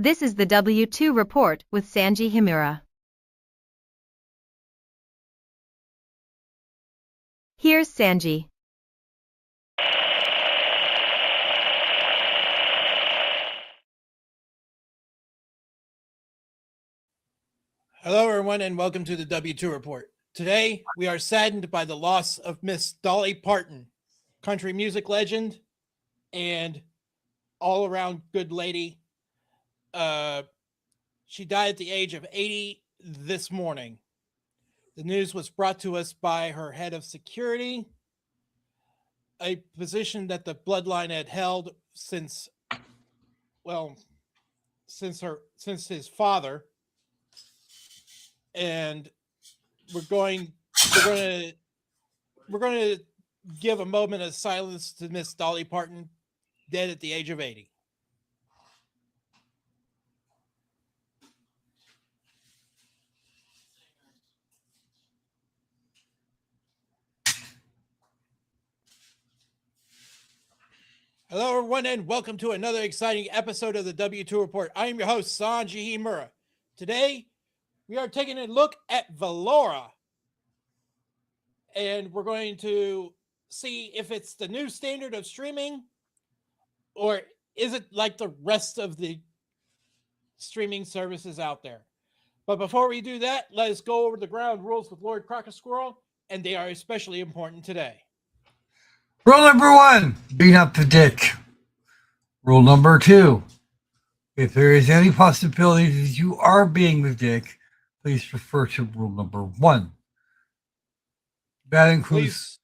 This is the W2 report with Sanji Himura. Here's Sanji. Hello, everyone, and welcome to the W2 report. Today, we are saddened by the loss of Miss Dolly Parton, country music legend and all-around good lady. She died at the age of 80 this morning. The news was brought to us by her head of security, a position that the bloodline had held since his father. And we're going to give a moment of silence to Miss Dolly Parton, dead at the age of 80. Hello, everyone, and welcome to another exciting episode of the W2 Report. I am your host, Sanji Himura. Today, we are taking a look at Velora, and we're going to see if it's the new standard of streaming, or is it like the rest of the streaming services out there. But before we do that, let us go over the ground rules with Lord Crocosquirrel, and they are especially important today. Rule number 1, beat up the dick. Rule number 2, if there is any possibility that you are being the dick, please refer to rule number 1. That includes,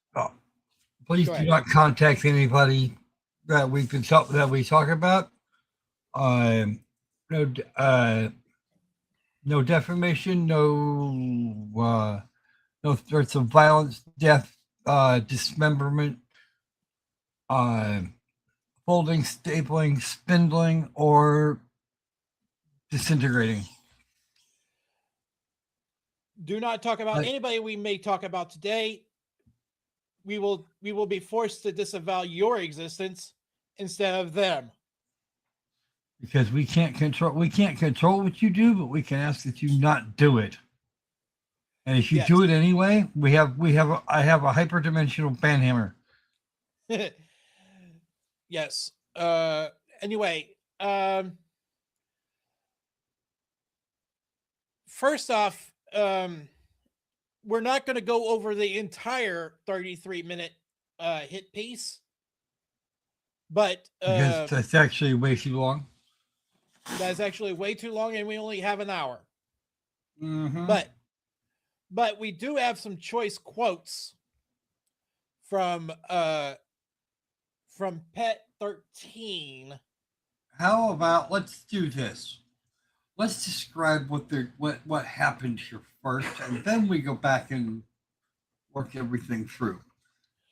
please do not contact anybody that we talk about. No defamation, no threats of violence, death, dismemberment, folding, stapling, spindling, or disintegrating. Do not talk about anybody we may talk about today. We will be forced to disavow your existence instead of them. Because we can't control what you do, but we can ask that you not do it. And if you do it anyway, I have a hyperdimensional banhammer. Yes. Anyway, first off, we're not going to go over the entire 33-minute hit piece, but because that's actually way too long. That's actually way too long, and we only have an hour. Mm-hmm. But we do have some choice quotes from Pet 13. How about let's do this? Let's describe what happened here first, and then we go back and work everything through.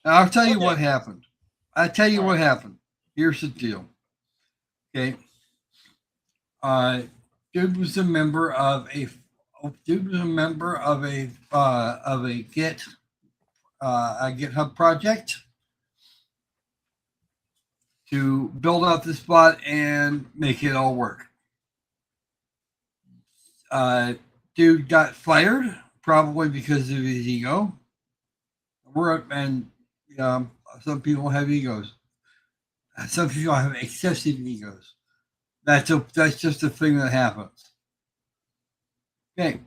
And I'll tell you what happened. What happened. Here's the deal. Okay. Dude was a member of a GitHub project to build out this bot and make it all work. Dude got fired probably because of his ego. Some people have egos. Some people have excessive egos. That's just a thing that happens. Okay.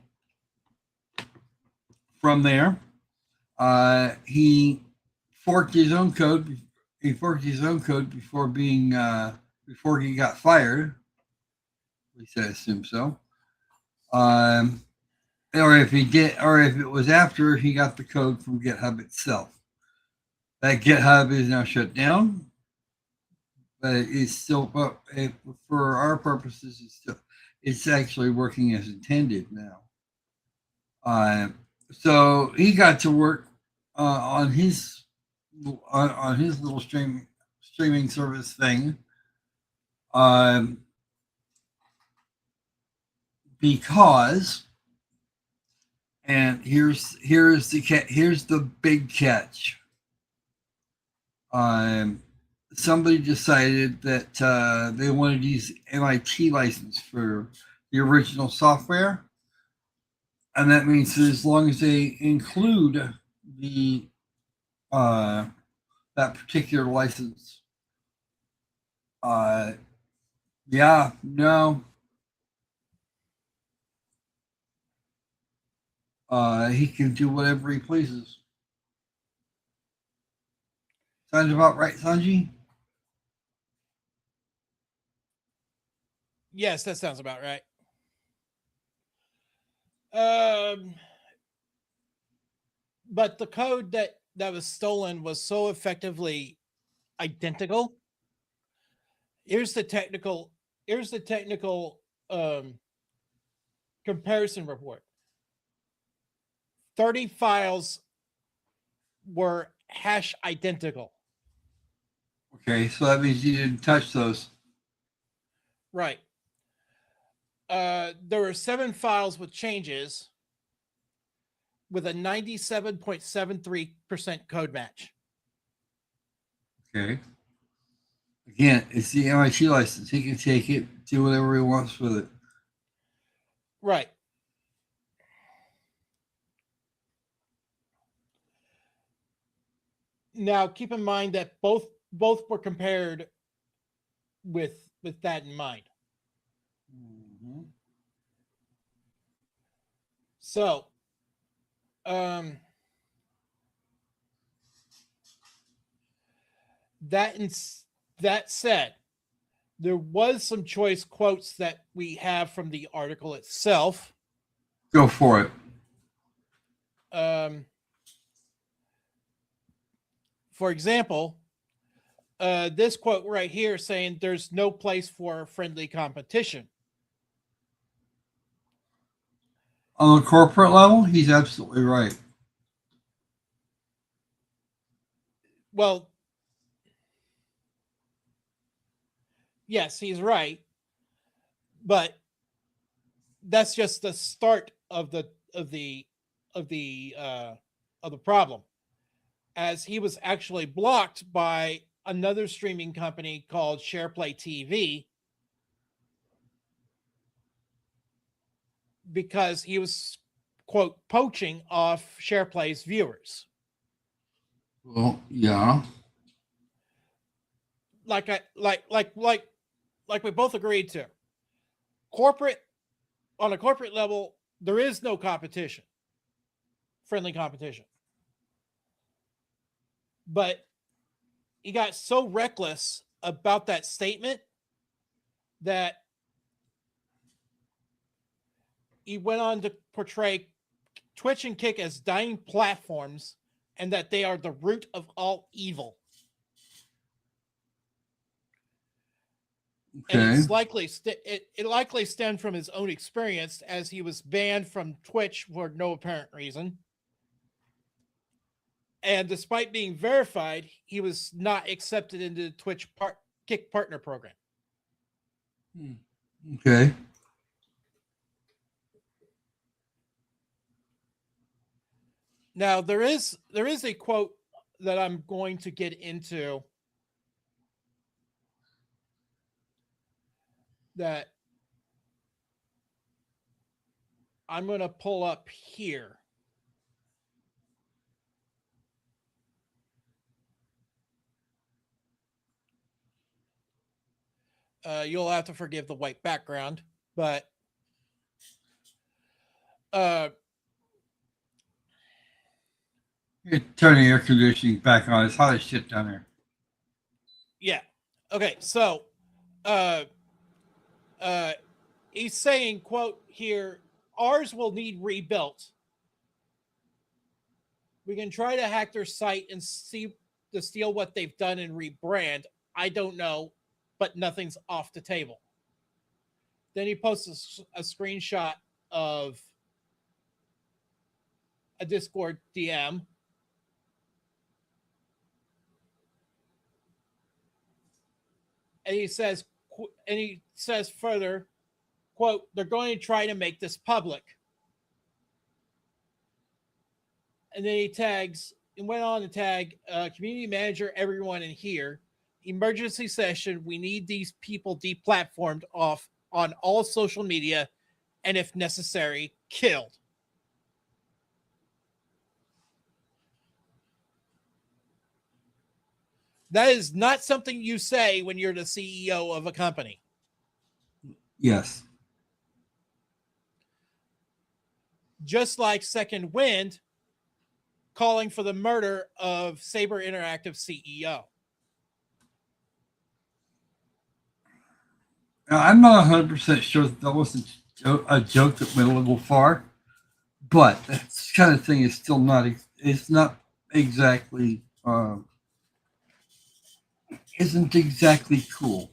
From there, he forked his own code. He forked his own code before he got fired. At least I assume so. Or if it was after he got the code from GitHub itself. That GitHub is now shut down. But it's still, for our purposes, it's actually working as intended now. So he got to work on his little streaming service thing, because, and here's the big catch. somebody decided that they wanted to use MIT license for the original software, and that means that as long as they include the that particular license, yeah, no, he can do whatever he pleases. Sounds about right, Sanji? Yes, that sounds about right. But the code that was stolen was so effectively identical. Here's the technical um, comparison report. 30 files were hash identical. Okay, so that means you didn't touch those. Right. There were 7 files with changes with a 97.73% code match. Okay. Again, it's the MIT license. He can take it, do whatever he wants with it. Right. Now, keep in mind that both were compared with that in mind. Mm-hmm. So, that said, there was some choice quotes that we have from the article itself. Go for it. For example, this quote right here saying there's no place for friendly competition. On the corporate level, he's absolutely right. Well, yes, he's right, but that's just the start of the problem, as he was actually blocked by another streaming company called SharePlay TV because he was, quote, poaching off SharePlay's viewers. Well, yeah. Like we both agreed to. On a corporate level, there is no competition, friendly competition. But he got so reckless about that statement that he went on to portray Twitch and Kick as dying platforms and that they are the root of all evil. Okay. And it's likely it likely stemmed from his own experience, as he was banned from Twitch for no apparent reason. And despite being verified, he was not accepted into the Twitch Kick partner program. Okay. Now there is a quote that I'm going to get into that I'm going to pull up here. You'll have to forgive the white background, but You're turning air conditioning back on. It's hot as shit down there. Yeah. Okay. So, he's saying, quote here, ours will need rebuilt. We can try to hack their site and steal what they've done and rebrand. I don't know, but nothing's off the table. Then he posts a screenshot of a Discord DM. And he says further, quote, they're going to try to make this public. And then he went on to tag community manager, everyone in here. emergency session. We need these people deplatformed off on all social media, and if necessary, killed. That is not something you say when you're the CEO of a company. Yes. Just like Second Wind calling for the murder of Saber Interactive CEO. Now, I'm not 100% sure that wasn't a joke that went a little far, but that kind of thing is still not. It's not exactly. Isn't exactly cool.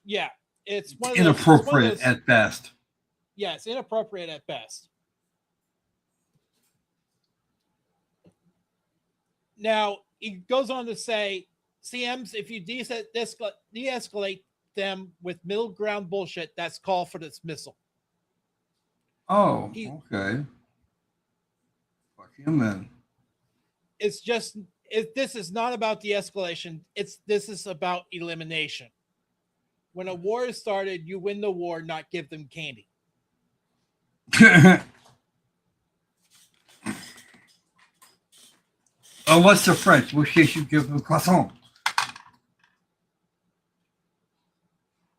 Yeah, it's one of Inappropriate at best. Yeah, it's inappropriate at best. Now, he goes on to say, CMs, if you de-escalate them with middle ground bullshit, that's call for dismissal. Oh, okay. Fuck him then. It's just, this is not about de-escalation. This is about elimination. When a war is started, you win the war, not give them candy. Unless they're French, in which case you give them croissant.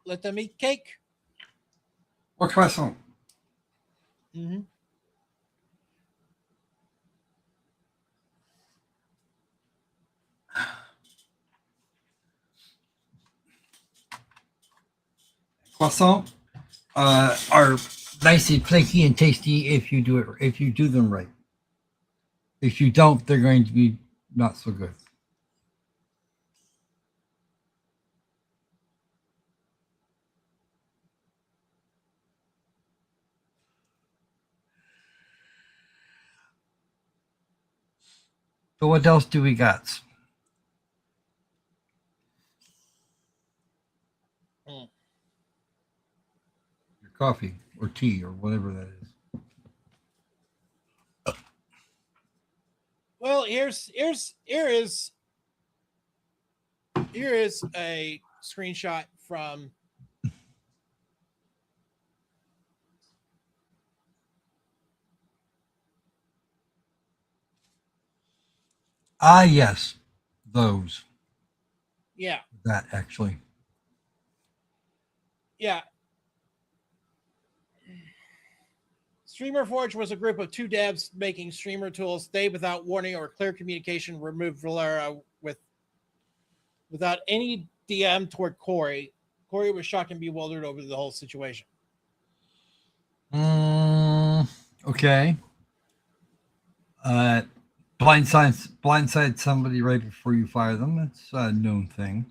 Let them eat cake. Or croissant. Mm-hmm. Croissant are nice and flaky and tasty if you do it. If you do them right. If you don't, they're going to be not so good. So what else do we got? Your coffee or tea or whatever that is. Well, here is a screenshot from Yes, those. Yeah. That actually. Yeah. Streamer Forge was a group of two devs making streamer tools. They, without warning or clear communication, removed Velora without any DM toward Corey. Corey was shocked and bewildered over the whole situation. Okay. Blindside somebody right before you fire them. That's a known thing.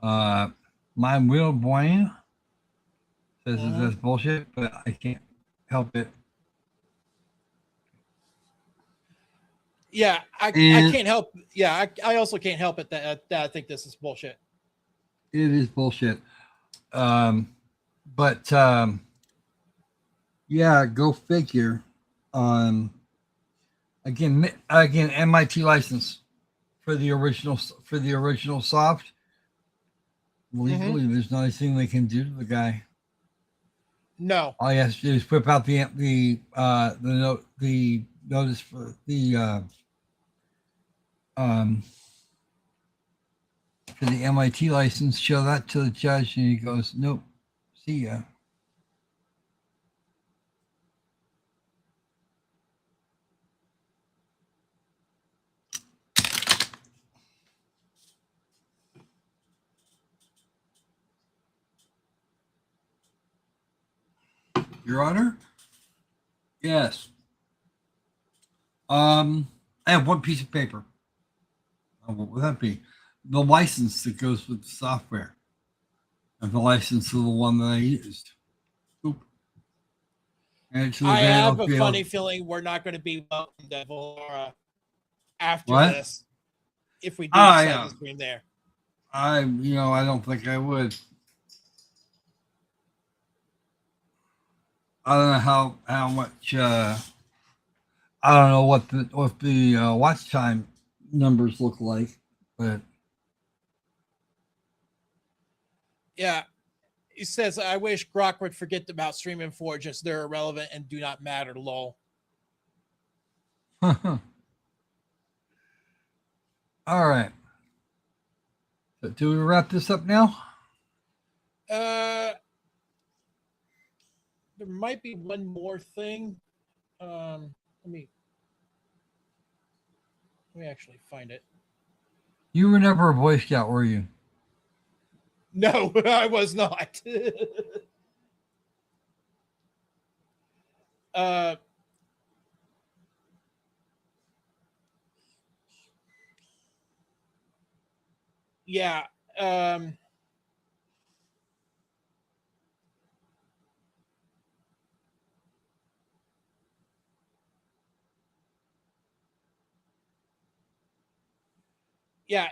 My Will Boy says that's bullshit, but I can't help it. Yeah, I can't help. Yeah, I also can't help it that I think this is bullshit. It is bullshit. But yeah, go figure. Again, MIT license for the original soft. Legally, there's not anything they can do to the guy. No. All he has to do is whip out the notice for the MIT license. Show that to the judge, and he goes, "Nope, see ya." Your Honor? Yes. I have one piece of paper. What would that be? The license that goes with the software. And the license of the one that I used. Oop. And I have a funny feeling we're not going to be welcome to Velora after this. If we do decide to stream there. I don't think I would. I don't know how much. I don't know what the watch time numbers look like, but Yeah. He says, I wish Grok would forget about streaming for just they're irrelevant and do not matter, lol. All right. So do we wrap this up now? There might be one more thing. Let me actually find it. You were never a Boy Scout, were you? No, I was not. Yeah. Yeah.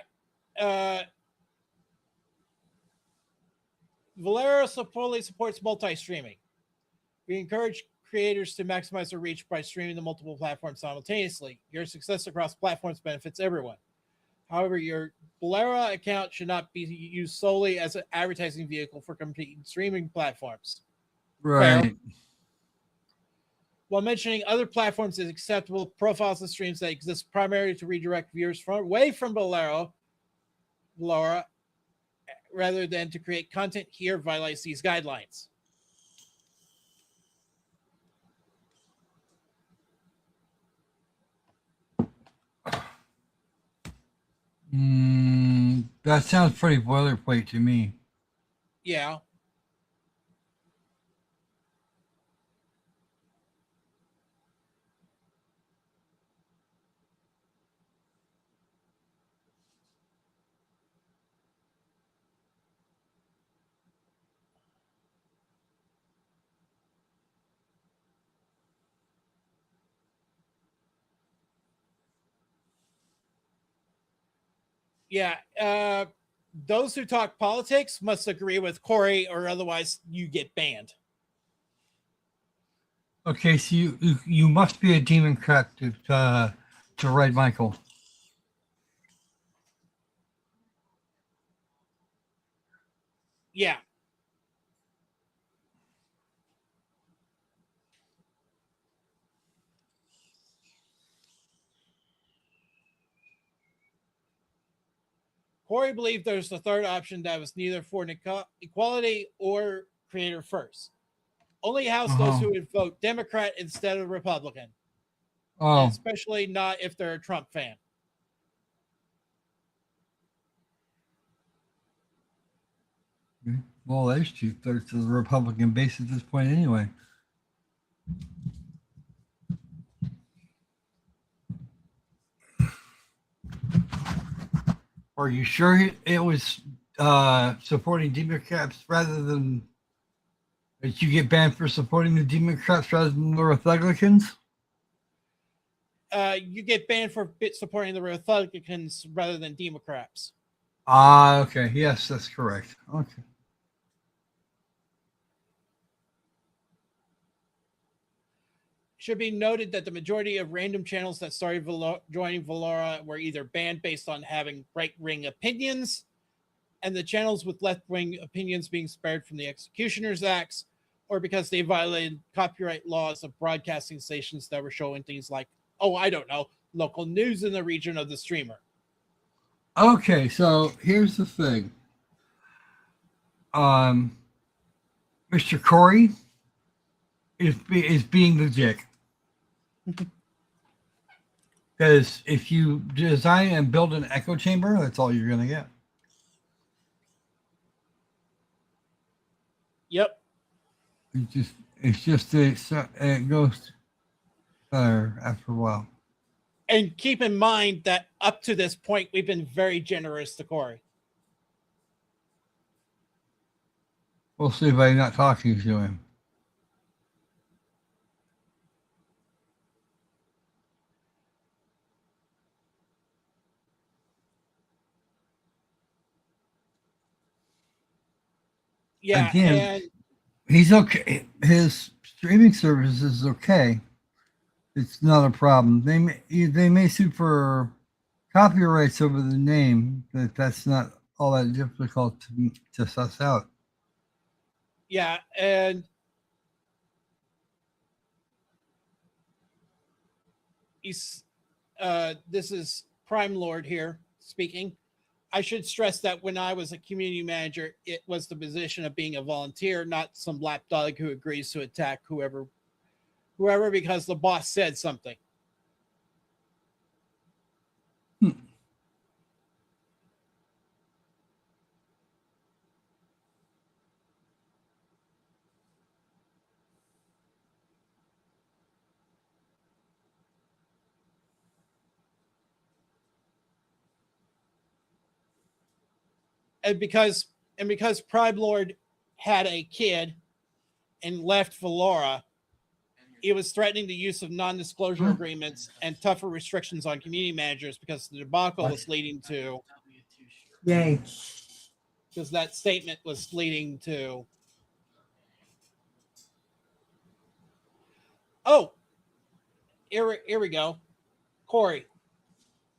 Velora fully supports multi-streaming. We encourage creators to maximize their reach by streaming to multiple platforms simultaneously. Your success across platforms benefits everyone. However, your Velora account should not be used solely as an advertising vehicle for competing streaming platforms. Right. Fair. While mentioning other platforms is acceptable, profiles and streams that exist primarily to redirect viewers away from Velora rather than to create content here violates these guidelines. That sounds pretty boilerplate to me. Yeah. Yeah. Those who talk politics must agree with Corey, or otherwise you get banned. Okay, so you must be a Democrat to Red Michael. Yeah. Corey believed there's a third option that was neither for equality or creator first. Only house those who would vote Democrat instead of Republican. Oh. And especially not if they're a Trump fan. Well, there's 2/3 of the Republican base at this point anyway. Are you sure it was supporting Democrats rather than that you get banned for supporting the Democrats rather than the Republicans? You get banned for supporting the Republicans rather than Democrats. Okay. Yes, that's correct. Okay. Should be noted that the majority of random channels that started joining Velora were either banned based on having right-wing opinions, and the channels with left-wing opinions being spared from the Executioner's Acts, or because they violated copyright laws of broadcasting stations that were showing things like, oh, I don't know, local news in the region of the streamer. Okay, so here's the thing. Mr. Corey is being the dick. Because if you design and build an echo chamber, that's all you're going to get. Yep. It goes better after a while. And keep in mind that up to this point, we've been very generous to Corey. We'll see by not talking to him. Yeah, again, and he's okay. His streaming service is okay. It's not a problem. They may sue for copyrights over the name, but that's not all that difficult to suss out. Yeah, and he's this is Prime Lord here speaking. I should stress that when I was a community manager, it was the position of being a volunteer, not some lapdog who agrees to attack whoever because the boss said something. And because Prime Lord had a kid and left Velora, he was threatening the use of non-disclosure agreements and tougher restrictions on community managers because the debacle was leading to. Yay! Because that statement was leading to. Oh, here we go, Corey.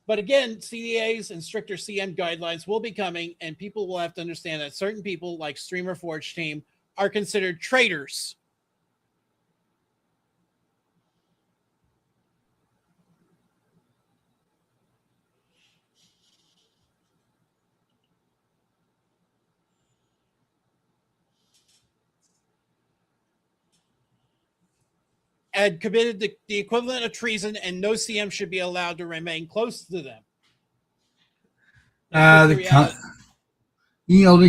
But again, CDAs and stricter CM guidelines will be coming, and people will have to understand that certain people, like Streamer Forge Team, are considered traitors. And committed the equivalent of treason, and no CM should be allowed to remain close to them. The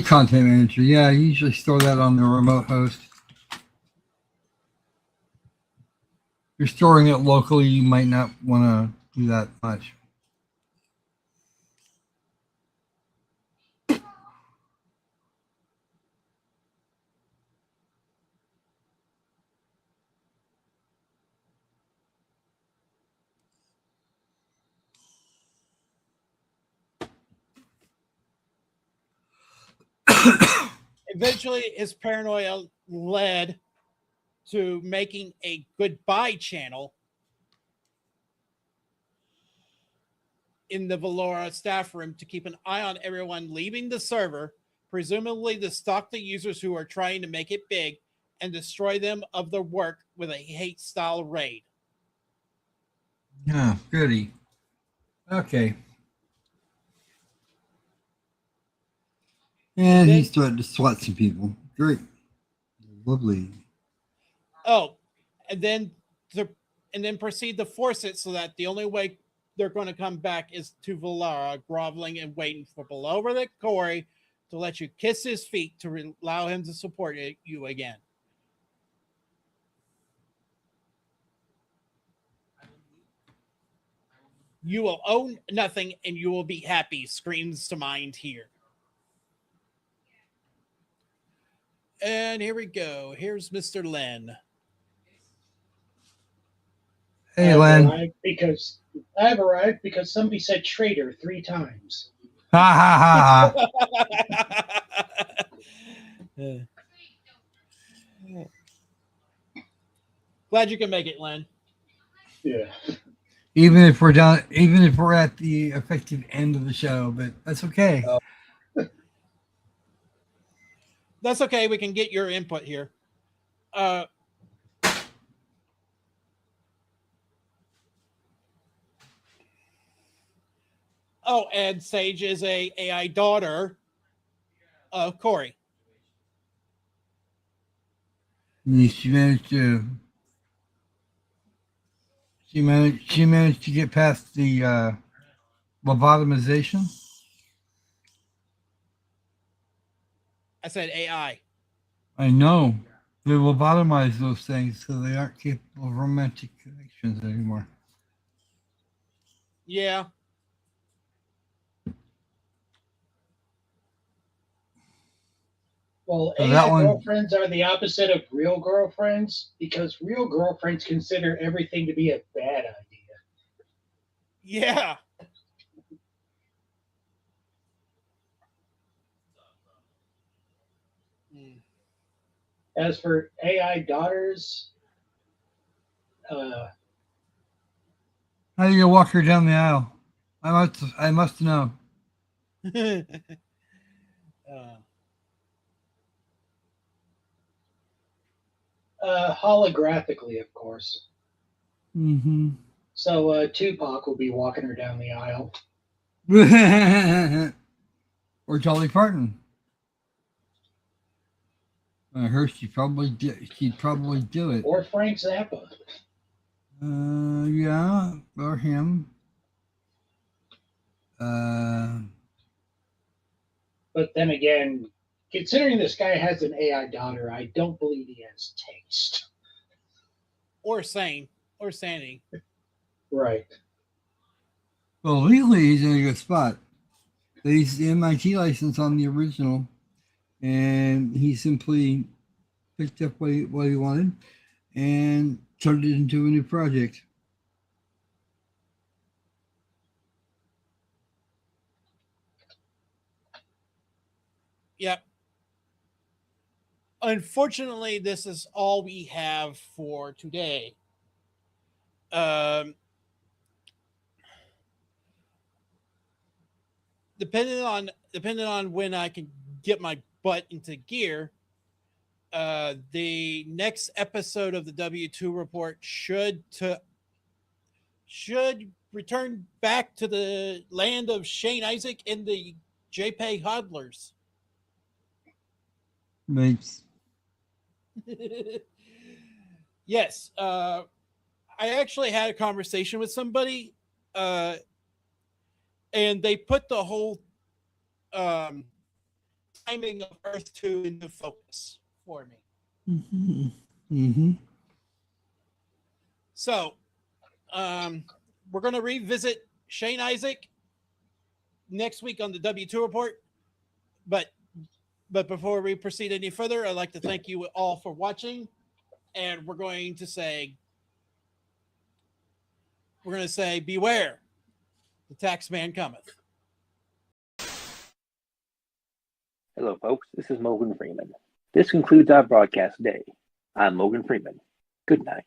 content manager. Yeah, I usually store that on the remote host. If you're storing it locally, you might not want to do that much. Eventually, his paranoia led to making a goodbye channel in the Velora staff room to keep an eye on everyone leaving the server, presumably to stalk the users who are trying to make it big and destroy them of their work with a hate-style raid. Yeah, goody. Okay. And he's threatened to swat some people. Great. Lovely. Oh, and then proceed to force it so that the only way they're going to come back is to Velora, groveling and waiting for below the Corey to let you kiss his feet to allow him to support you again. You will own nothing and you will be happy, screams to mind here. And here we go. Here's Mr. Len. Hey, Len. I've arrived because somebody said traitor 3 times. Ha ha ha. Glad you can make it, Len. Yeah. Even if we're at the effective end of the show, but that's okay. That's okay. We can get your input here. Oh, and Sage is a AI daughter of Corey. She managed to get past the lobotomization. I said AI. I know. They lobotomize those things so they aren't capable of romantic connections anymore. Yeah. Well, AI girlfriends are the opposite of real girlfriends because real girlfriends consider everything to be a bad idea. Yeah. As for AI daughters, how do you walk her down the aisle? I must know. Holographically, of course. Mm-hmm. So Tupac will be walking her down the aisle. Or Dolly Parton. I heard she'd probably do it. Or Frank Zappa. Yeah, or him. But then again, considering this guy has an AI daughter, I don't believe he has taste. Or sane. Or sanity. Right. Well, legally, he's in a good spot. He's the MIT license on the original, and he simply picked up what he wanted and turned it into a new project. Yep. Unfortunately, this is all we have for today. Depending on when I can get my butt into gear, the next episode of the W2 report should return back to the land of Shane Isaac and the JPEG hodlers. Mates. Yes, I actually had a conversation with somebody, and they put the whole timing of Earth 2 into focus for me. Mm-hmm. Mm-hmm. So, we're going to revisit Shane Isaac next week on the W2 report. But before we proceed any further, I'd like to thank you all for watching. And we're going to say, beware, the tax man cometh. Hello, folks. This is Morgan Freeman. This concludes our broadcast today. I'm Morgan Freeman. Good night.